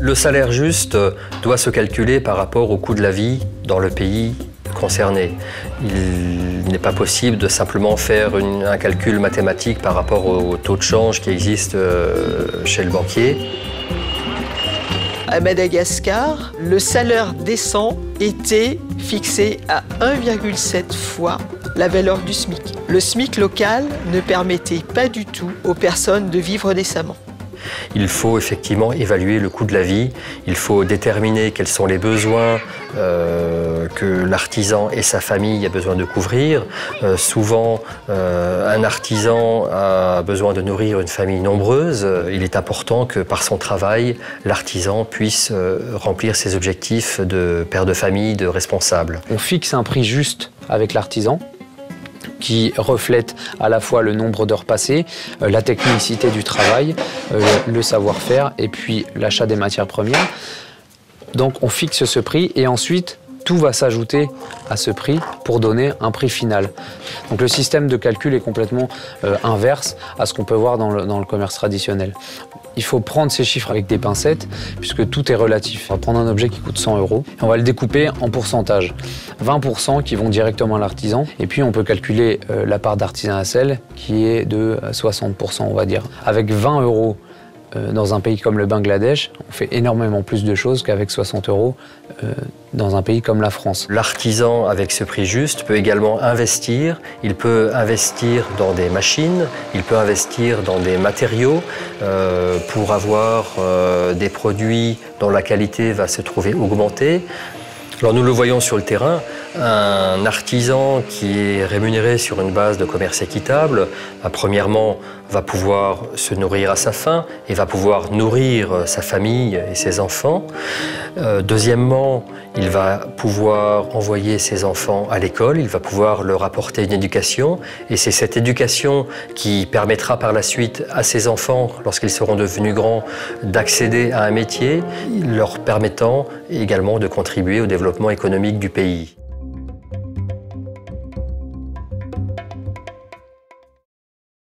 Le salaire juste doit se calculer par rapport au coût de la vie dans le pays concerné. Il n'est pas possible de simplement faire un calcul mathématique par rapport au taux de change qui existe chez le banquier. À Madagascar, le salaire décent était fixé à 1,7 fois la valeur du SMIC. Le SMIC local ne permettait pas du tout aux personnes de vivre décemment. Il faut effectivement évaluer le coût de la vie, il faut déterminer quels sont les besoins que l'artisan et sa famille a besoin de couvrir. Souvent, un artisan a besoin de nourrir une famille nombreuse. Il est important que par son travail, l'artisan puisse remplir ses objectifs de père de famille, de responsable. On fixe un prix juste avec l'artisan, qui reflète à la fois le nombre d'heures passées, la technicité du travail, le savoir-faire et puis l'achat des matières premières. Donc on fixe ce prix et ensuite tout va s'ajouter à ce prix pour donner un prix final. Donc le système de calcul est complètement inverse à ce qu'on peut voir dans le commerce traditionnel. Il faut prendre ces chiffres avec des pincettes puisque tout est relatif. On va prendre un objet qui coûte 100 € et on va le découper en pourcentage. 20% qui vont directement à l'artisan et puis on peut calculer la part d'artisan à sel qui est de 60% on va dire. Avec 20 € dans un pays comme le Bangladesh, on fait énormément plus de choses qu'avec 60 € dans un pays comme la France. L'artisan, avec ce prix juste, peut également investir. Il peut investir dans des machines, il peut investir dans des matériaux pour avoir des produits dont la qualité va se trouver augmentée. Alors nous le voyons sur le terrain, un artisan qui est rémunéré sur une base de commerce équitable, premièrement, va pouvoir se nourrir à sa faim et va pouvoir nourrir sa famille et ses enfants. Deuxièmement, il va pouvoir envoyer ses enfants à l'école, il va pouvoir leur apporter une éducation et c'est cette éducation qui permettra par la suite à ses enfants, lorsqu'ils seront devenus grands, d'accéder à un métier, leur permettant également de contribuer au développement économique du pays.